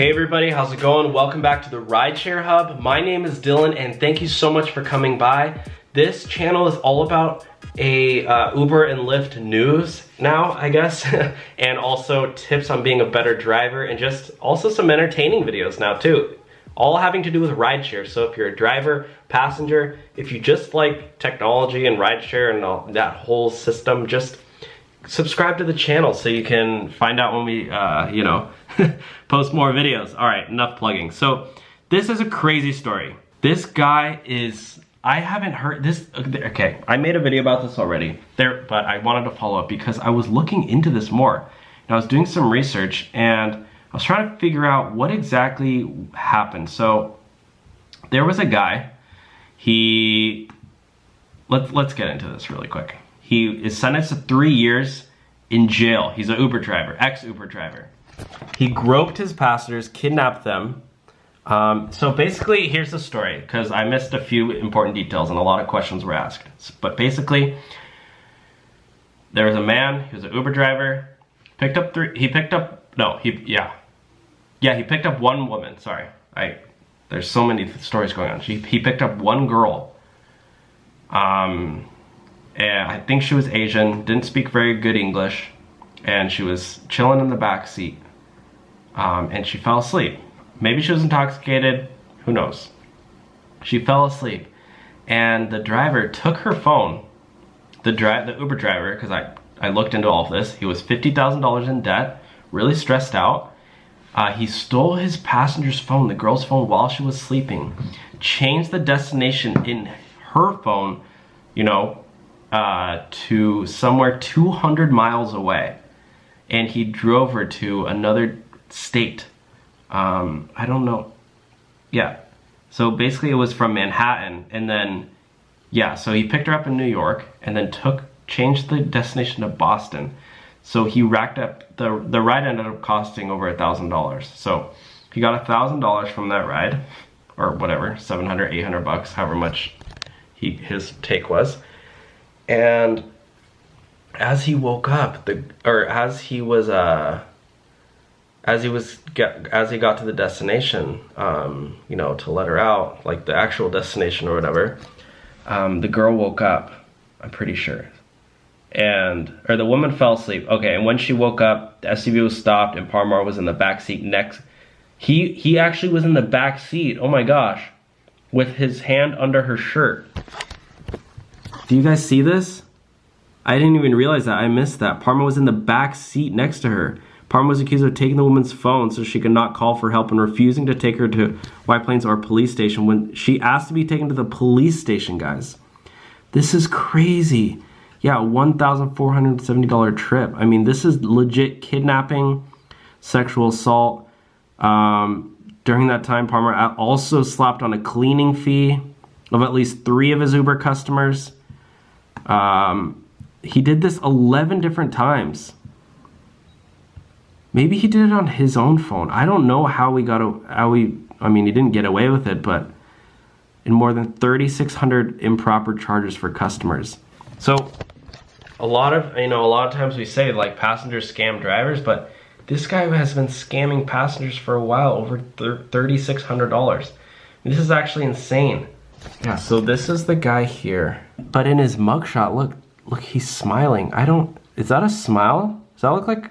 Hey everybody, how's it going? Welcome back to the Rideshare Hub. My name is Dylan and thank you so much for coming by. This channel is all about Uber and Lyft news now, I guess, and also tips on being a better driver and just also some entertaining videos now too. All having to do with rideshare. So if you're a driver, passenger, if you just like technology and rideshare and all that whole system, just subscribe to the channel so you can find out when we, post more videos. All right, enough plugging. So this is a crazy story. This guy is, I haven't heard this, okay, I made a video about this already, but I wanted to follow up because I was looking into this more. And I was doing some research and I was trying to figure out what exactly happened. So there was a guy, let's get into this really quick. He is sentenced to 3 years in jail. He's an Uber driver, ex-Uber driver. He groped his passengers, kidnapped them. So basically, here's the story, because I missed a few important details and a lot of questions were asked. But basically, there was a man, he was an Uber driver, he picked up one woman, sorry. There's so many stories going on. He picked up one girl. And I think she was Asian, didn't speak very good English, and she was chilling in the back seat. And she fell asleep. Maybe she was intoxicated, who knows. She fell asleep, and the driver took her phone. The Uber driver, because I looked into all of this, he was $50,000 in debt, really stressed out. He stole his passenger's phone, the girl's phone, while she was sleeping, changed the destination in her phone, to somewhere 200 miles away, and he drove her to another state. I don't know. Yeah. So basically it was from Manhattan, and then, yeah, so he picked her up in New York and then changed the destination to Boston. So he racked up, the ride ended up costing over $1,000. So he got $1,000 from that ride, or whatever, 700, 800 bucks, however much his take was. And as he woke up, as he got to the destination, to let her out, like the actual destination or whatever, the girl woke up, I'm pretty sure. Or the woman fell asleep. Okay, and when she woke up, the SUV was stopped and Parmar was in the back seat next. He actually was in the back seat, oh my gosh, with his hand under her shirt. Do you guys see this? I didn't even realize that. I missed that. Parma was in the back seat next to her. Parma was accused of taking the woman's phone so she could not call for help and refusing to take her to White Plains or police station when she asked to be taken to the police station, guys. This is crazy. Yeah, $1,470 trip. I mean, this is legit kidnapping, sexual assault. During that time, Parma also slapped on a cleaning fee of at least 3 of his Uber customers. He did this 11 different times. Maybe he did it on his own phone. I don't know how he didn't get away with it, but in more than 3,600 improper charges for customers. So a lot of times we say like passengers scam drivers, but this guy has been scamming passengers for a while, over $3,600. This is actually insane. Yeah, so this is the guy here. But in his mugshot, look, he's smiling. Is that a smile? Does that look like,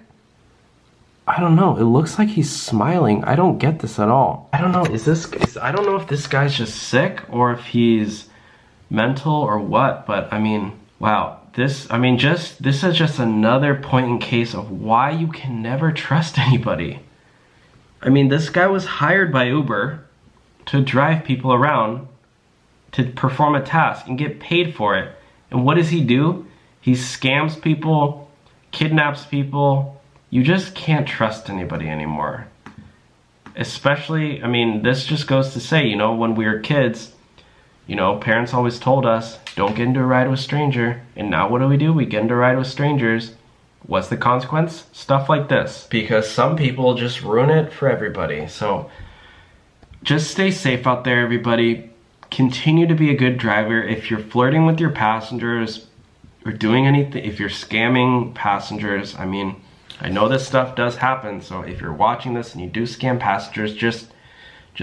I don't know. It looks like he's smiling. I don't get this at all. I don't know, I don't know if this guy's just sick or if he's mental or what, but I mean, wow. This is just another point in case of why you can never trust anybody. I mean, this guy was hired by Uber to drive people around to perform a task and get paid for it. And what does he do? He scams people, kidnaps people. You just can't trust anybody anymore. Especially, I mean, this just goes to say, when we were kids, parents always told us, don't get into a ride with a stranger. And now what do? We get into a ride with strangers. What's the consequence? Stuff like this. Because some people just ruin it for everybody. So just stay safe out there, everybody. Continue to be a good driver. If you're flirting with your passengers or doing anything, if you're scamming passengers, I mean, I know this stuff does happen, so if you're watching this and you do scam passengers, just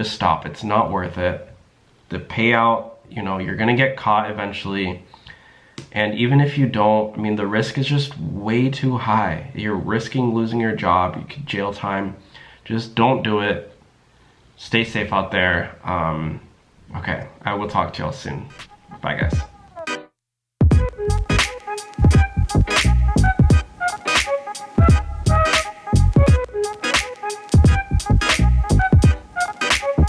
stop. It's not worth it. The payout, you know, you're gonna get caught eventually. And even if you don't, I mean, the risk is just way too high. You're risking losing your job, you could jail time. Just don't do it. Stay safe out there. Okay, I will talk to y'all soon. Bye, guys.